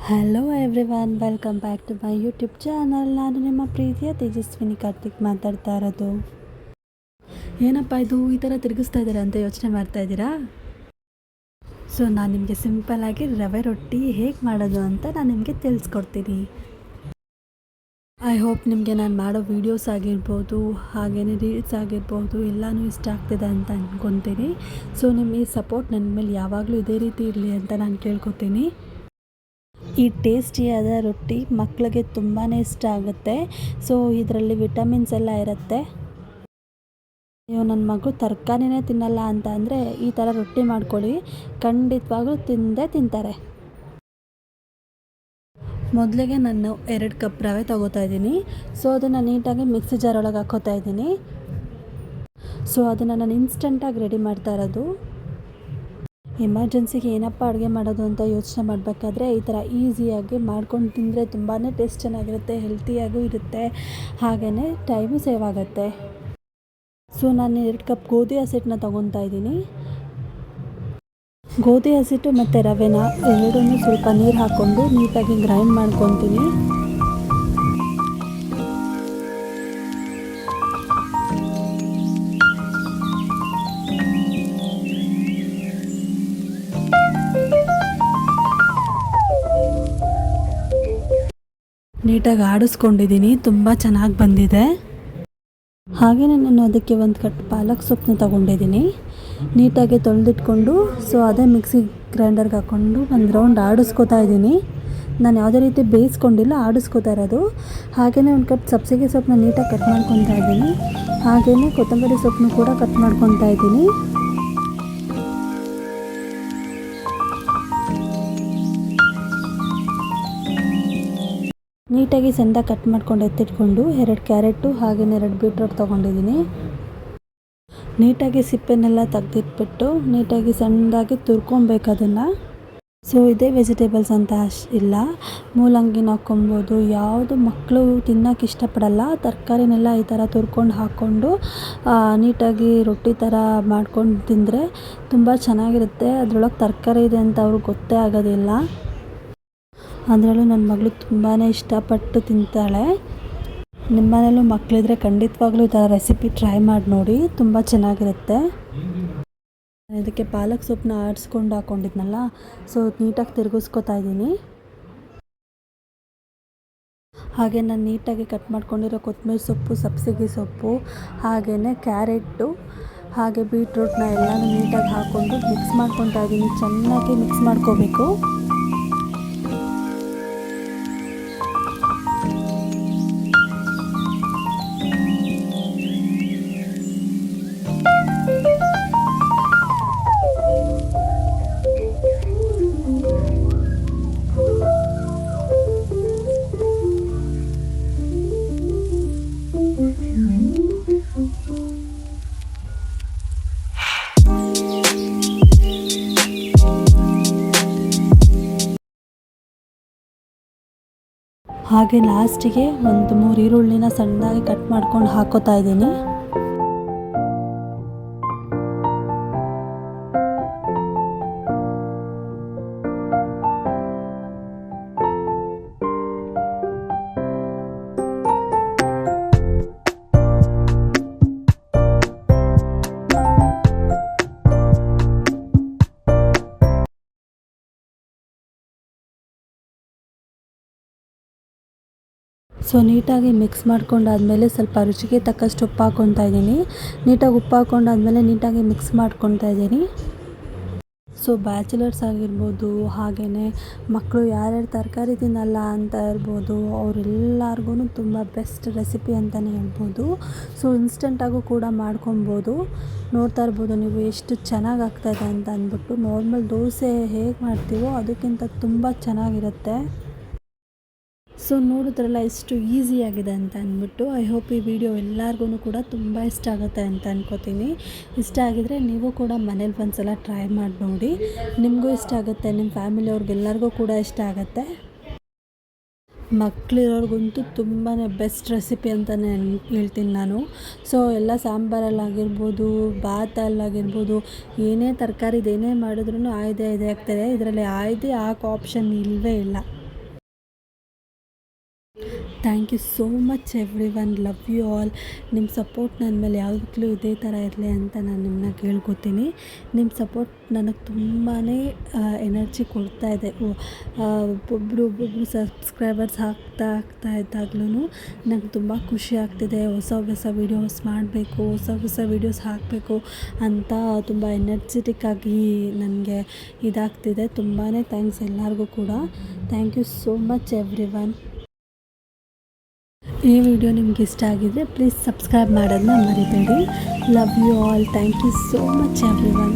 Hello everyone, welcome back to my YouTube channel. ನಾನು ನಿಮ್ಮ ಪ್ರೀತಿಯ ತೇಜಸ್ವಿನಿ ಕಾರ್ತಿಕ್ ಮಾತಾಡ್ತಾ ಇರೋದು. ಏನಪ್ಪ ಇದು ಈ ಥರ ತಿರುಗಿಸ್ತಾ ಇದ್ದೀರಾ ಅಂತ ಯೋಚನೆ ಮಾಡ್ತಾ ಇದ್ದೀರಾ? ಸೊ ನಾನು ನಿಮಗೆ ಸಿಂಪಲ್ಲಾಗಿ ರವೆ ರೊಟ್ಟಿ ಹೇಗೆ ಮಾಡೋದು ಅಂತ ನಾನು ನಿಮಗೆ ತಿಳಿಸ್ಕೊಡ್ತೀನಿ. ಐ ಹೋಪ್ ನಿಮಗೆ ನಾನು ಮಾಡೋ ವೀಡಿಯೋಸ್ ಆಗಿರ್ಬೋದು, ಹಾಗೆಯೇ ರೀಲ್ಸ್ ಆಗಿರ್ಬೋದು, ಎಲ್ಲನೂ ಇಷ್ಟ ಆಗ್ತಿದೆ ಅಂತ ಅಂದ್ಕೊತೀನಿ. ಸೊ ನಿಮ್ಮ ಈ ಸಪೋರ್ಟ್ ನನ್ನ ಮೇಲೆ ಯಾವಾಗಲೂ ಇದೇ ರೀತಿ ಇರಲಿ ಅಂತ ನಾನು ಕೇಳ್ಕೊತೀನಿ. ಈ ಟೇಸ್ಟಿಯಾದ ರೊಟ್ಟಿ ಮಕ್ಕಳಿಗೆ ತುಂಬಾ ಇಷ್ಟ ಆಗುತ್ತೆ. ಸೊ ಇದರಲ್ಲಿ ವಿಟಮಿನ್ಸ್ ಎಲ್ಲ ಇರುತ್ತೆ. ನೀವು ನನ್ನ ಮಗು ತರಕಾರಿನೇ ತಿನ್ನಲ್ಲ ಅಂತ ಅಂದರೆ ಈ ಥರ ರೊಟ್ಟಿ ಮಾಡ್ಕೊಳ್ಳಿ, ಖಂಡಿತವಾಗ್ಲೂ ತಿಂತಾರೆ. ಮೊದಲಿಗೆ ನಾನು 2 ಕಪ್ ರವೆ ತೊಗೋತಾ ಇದ್ದೀನಿ. ಸೊ ಅದನ್ನು ನೀಟಾಗಿ ಮಿಕ್ಸಿ ಜಾರ್ ಒಳಗೆ ಹಾಕ್ಕೋತಾ ಇದ್ದೀನಿ. ಸೊ ಅದನ್ನು ನಾನು ಇನ್ಸ್ಟೆಂಟಾಗಿ ರೆಡಿ ಮಾಡ್ತಾ ಇರೋದು. ಎಮರ್ಜೆನ್ಸಿಗೆ ಏನಪ್ಪ ಅಡುಗೆ ಮಾಡೋದು ಅಂತ ಯೋಚನೆ ಮಾಡಬೇಕಾದ್ರೆ ಈ ಥರ ಈಸಿಯಾಗಿ ಮಾಡ್ಕೊಂಡು ತಿಂದರೆ ತುಂಬಾ ಟೇಸ್ಟ್ ಚೆನ್ನಾಗಿರುತ್ತೆ, ಹೆಲ್ತಿಯಾಗೂ ಇರುತ್ತೆ, ಹಾಗೆಯೇ ಟೈಮು ಸೇವ್ ಆಗುತ್ತೆ. ಸೊ ನಾನು 2 ಕಪ್ ಗೋಧಿ ಹಸಿಟ್ಟನ್ನ ತೊಗೊತಾ ಇದ್ದೀನಿ. ಗೋಧಿ ಹಸಿಟ್ಟು ಮತ್ತು ರವೆನ ಎರಡನ್ನೂ ಸ್ವಲ್ಪ ನೀರು ಹಾಕ್ಕೊಂಡು ನೀಟಾಗಿ ಗ್ರೈಂಡ್ ಮಾಡ್ಕೊತೀನಿ. ನೀಟಾಗಿ ಆಡಿಸ್ಕೊಂಡಿದ್ದೀನಿ, ತುಂಬ ಚೆನ್ನಾಗಿ ಬಂದಿದೆ. ಹಾಗೆಯೇ ನಾನು ಅದಕ್ಕೆ 1 ಕಟ್ ಪಾಲಕ್ ಸೊಪ್ಪನ್ನ ತೊಗೊಂಡಿದ್ದೀನಿ. ನೀಟಾಗಿ ತೊಳೆದಿಟ್ಕೊಂಡು ಸೊ ಅದೇ ಮಿಕ್ಸಿ ಗ್ರೈಂಡರ್ಗೆ ಹಾಕ್ಕೊಂಡು ಒಂದು ರೌಂಡ್ ಆಡಿಸ್ಕೊತಾ ಇದ್ದೀನಿ. ನಾನು ಯಾವುದೇ ರೀತಿ ಬೇಯಿಸ್ಕೊಂಡಿಲ್ಲ, ಆಡಿಸ್ಕೊತಾ ಇರೋದು. ಹಾಗೆಯೇ 1 ಕಟ್ ಸಬ್ಸಿಗೆ ಸೊಪ್ಪನ್ನ ನೀಟಾಗಿ ಕಟ್ ಮಾಡ್ಕೊತಾ ಇದ್ದೀನಿ. ಹಾಗೆಯೇ ಕೊತ್ತಂಬರಿ ಸೊಪ್ಪನ್ನು ಕೂಡ ಕಟ್ ಮಾಡ್ಕೊತಾ ಇದ್ದೀನಿ. ನೀಟಾಗಿ ಸಣ್ಣದಾಗಿ ಕಟ್ ಮಾಡ್ಕೊಂಡು ಎತ್ತಿಟ್ಕೊಂಡು 2 ಕ್ಯಾರೆಟು ಹಾಗೆಯೇ 2 ಬೀಟ್ರೋಟ್ ತೊಗೊಂಡಿದ್ದೀನಿ. ನೀಟಾಗಿ ಸಿಪ್ಪೆನೆಲ್ಲ ತೆಗೆದಿಟ್ಬಿಟ್ಟು ನೀಟಾಗಿ ಸಣ್ಣದಾಗಿ ತುರ್ಕೊಬೇಕು ಅದನ್ನು. ಸೊ ಇದೇ ವೆಜಿಟೇಬಲ್ಸ್ ಅಂತ ಇಲ್ಲ, ಮೂಲಂಗಿನ ಹಾಕ್ಕೊಬೋದು. ಯಾವುದು ಮಕ್ಕಳು ತಿನ್ನೋಕೆ ಇಷ್ಟಪಡಲ್ಲ ತರಕಾರಿನೆಲ್ಲ ಈ ಥರ ತುರ್ಕೊಂಡು ಹಾಕ್ಕೊಂಡು ನೀಟಾಗಿ ರೊಟ್ಟಿ ಥರ ಮಾಡ್ಕೊಂಡು ತಿಂದರೆ ತುಂಬ ಚೆನ್ನಾಗಿರುತ್ತೆ. ಅದರೊಳಗೆ ತರಕಾರಿ ಇದೆ ಅಂತ ಅವ್ರಿಗೆ ಗೊತ್ತೇ ಆಗೋದಿಲ್ಲ. ಅದರಲ್ಲೂ ನನ್ನ ಮಗಳು ತುಂಬಾ ಇಷ್ಟಪಟ್ಟು ತಿಂತಾಳೆ. ನಿಮ್ಮ ಮನೇಲೂ ಮಕ್ಕಳಿದ್ರೆ ಖಂಡಿತವಾಗ್ಲೂ ಈ ಥರ ರೆಸಿಪಿ ಟ್ರೈ ಮಾಡಿ ನೋಡಿ, ತುಂಬ ಚೆನ್ನಾಗಿರುತ್ತೆ. ಇದಕ್ಕೆ ಪಾಲಕ್ ಸೊಪ್ಪನ್ನ ಆಡಿಸ್ಕೊಂಡು ಹಾಕ್ಕೊಂಡಿದ್ನಲ್ಲ, ಸೊ ನೀಟಾಗಿ ತಿರುಗಿಸ್ಕೊತಾ ಇದ್ದೀನಿ. ಹಾಗೆ ನಾನು ನೀಟಾಗಿ ಕಟ್ ಮಾಡ್ಕೊಂಡಿರೋ ಕೊತ್ತಂಬರಿ ಸೊಪ್ಪು, ಸಬ್ಸಿಗೆ ಸೊಪ್ಪು, ಹಾಗೆಯೇ ಕ್ಯಾರೆಟು ಹಾಗೆ ಬೀಟ್ರೂಟ್ನ ಎಲ್ಲನೂ ನೀಟಾಗಿ ಹಾಕ್ಕೊಂಡು ಮಿಕ್ಸ್ ಮಾಡ್ಕೊತಾ ಇದ್ದೀನಿ. ಚೆನ್ನಾಗಿ ಮಿಕ್ಸ್ ಮಾಡ್ಕೋಬೇಕು. ಹಾಗೆ ಲಾಸ್ಟಿಗೆ 1-3 ಈರುಳ್ಳಿನ ಸಣ್ಣದಾಗಿ ಕಟ್ ಮಾಡ್ಕೊಂಡು ಹಾಕೋತಾ ಇದ್ದೀನಿ. ಸೊ ನೀಟಾಗಿ ಮಿಕ್ಸ್ ಮಾಡ್ಕೊಂಡಾದಮೇಲೆ ಸ್ವಲ್ಪ ರುಚಿಗೆ ತಕ್ಕಷ್ಟು ಉಪ್ಪು ಹಾಕ್ಕೊತಾ ಇದ್ದೀನಿ. ನೀಟಾಗಿ ಉಪ್ಪು ಹಾಕ್ಕೊಂಡಾದ್ಮೇಲೆ ನೀಟಾಗಿ ಮಿಕ್ಸ್ ಮಾಡ್ಕೊತಾ ಇದ್ದೀನಿ. ಸೊ ಬ್ಯಾಚುಲರ್ಸ್ ಆಗಿರ್ಬೋದು, ಹಾಗೆಯೇ ಮಕ್ಕಳು ಯಾರ್ಯಾರು ತರಕಾರಿ ತಿನ್ನಲ್ಲ ಅಂತ ಇರ್ಬೋದು, ಅವರೆಲ್ಲರಿಗೂ ತುಂಬ ಬೆಸ್ಟ್ ರೆಸಿಪಿ ಅಂತಲೇ ಹೇಳ್ಬೋದು. ಸೊ ಇನ್ಸ್ಟೆಂಟಾಗೂ ಕೂಡ ಮಾಡ್ಕೊಬೋದು. ನೋಡ್ತಾ ಇರ್ಬೋದು ನೀವು ಎಷ್ಟು ಚೆನ್ನಾಗಿ ಆಗ್ತಾಯಿದೆ ಅಂತ ಅಂದ್ಬಿಟ್ಟು. ನಾರ್ಮಲ್ ದೋಸೆ ಹೇಗೆ ಮಾಡ್ತೀವೋ ಅದಕ್ಕಿಂತ ತುಂಬ ಚೆನ್ನಾಗಿರುತ್ತೆ. ಸೊ ನೋಡಿದ್ರಲ್ಲ ಎಷ್ಟು ಈಸಿಯಾಗಿದೆ ಅಂತ ಅಂದ್ಬಿಟ್ಟು. ಐ ಹೋಪ್ ಈ ವಿಡಿಯೋ ಎಲ್ಲರಿಗೂ ಕೂಡ ತುಂಬ ಇಷ್ಟ ಆಗುತ್ತೆ ಅಂತ ಅನ್ಕೋತೀನಿ. ಇಷ್ಟ ಆಗಿದರೆ ನೀವು ಕೂಡ ಮನೇಲಿ ಒಂದ್ಸಲ ಟ್ರೈ ಮಾಡಿ ನೋಡಿ, ನಿಮಗೂ ಇಷ್ಟ ಆಗುತ್ತೆ, ನಿಮ್ಮ ಫ್ಯಾಮಿಲಿಯವ್ರಿಗೆಲ್ಲರಿಗೂ ಕೂಡ ಇಷ್ಟ ಆಗುತ್ತೆ. ಮಕ್ಕಳಿರೋರ್ಗಂತೂ ತುಂಬಾ ಬೆಸ್ಟ್ ರೆಸಿಪಿ ಅಂತಲೇ ಹೇಳ್ತೀನಿ ನಾನು. ಸೊ ಎಲ್ಲ ಸಾಂಬಾರಲ್ಲಾಗಿರ್ಬೋದು, ಬಾತಲ್ಲಾಗಿರ್ಬೋದು, ಏನೇ ತರಕಾರಿದು ಏನೇ ಮಾಡಿದ್ರೂ ಆಯ್ದೆ ಆಗ್ತದೆ. ಇದರಲ್ಲಿ ಆಯ್ದೆ ಹಾಕೋ ಆಪ್ಷನ್ ಇಲ್ಲವೇ ಇಲ್ಲ. Thank you so much everyone, love you all. ನಿಮ್ಮ ಸಪೋರ್ಟ್ ನನ್ನ ಮೇಲೆ ಯಾವಾಗಲೂ ಇದೇ ಥರ ಇರಲಿ ಅಂತ ನಾನು ನಿಮ್ಮನ್ನ ಕೇಳ್ಕೊತೀನಿ. ನಿಮ್ಮ ಸಪೋರ್ಟ್ ನನಗೆ ತುಂಬಾ ಎನರ್ಜಿ ಕೊಡ್ತಾ ಇದೆ. ಒಬ್ಬೊಬ್ಬರು ಸಬ್ಸ್ಕ್ರೈಬರ್ಸ್ ಆಗ್ತಾ ಇದ್ದಾಗ್ಲೂ ನಂಗೆ ತುಂಬ ಖುಷಿ ಆಗ್ತಿದೆ. ಹೊಸ ವೀಡಿಯೋಸ್ ಮಾಡಬೇಕು, ಹೊಸ ವೀಡಿಯೋಸ್ ಹಾಕಬೇಕು ಅಂತ ತುಂಬ ಎನರ್ಜೆಟಿಕ್ ಆಗಿ ನನಗೆ ಇದಾಗ್ತಿದೆ. ತುಂಬಾ ಥ್ಯಾಂಕ್ಸ್ ಎಲ್ಲರಿಗೂ ಕೂಡ. Thank you so much everyone. ಈ ವಿಡಿಯೋ ನಿಮ್ಗೆ ಇಷ್ಟ ಆಗಿದ್ರೆ ಪ್ಲೀಸ್ ಸಬ್ಸ್ಕ್ರೈಬ್ ಮಾಡೋದನ್ನ ಮರಿಬೇಡಿ. Love you all. Thank you so much everyone.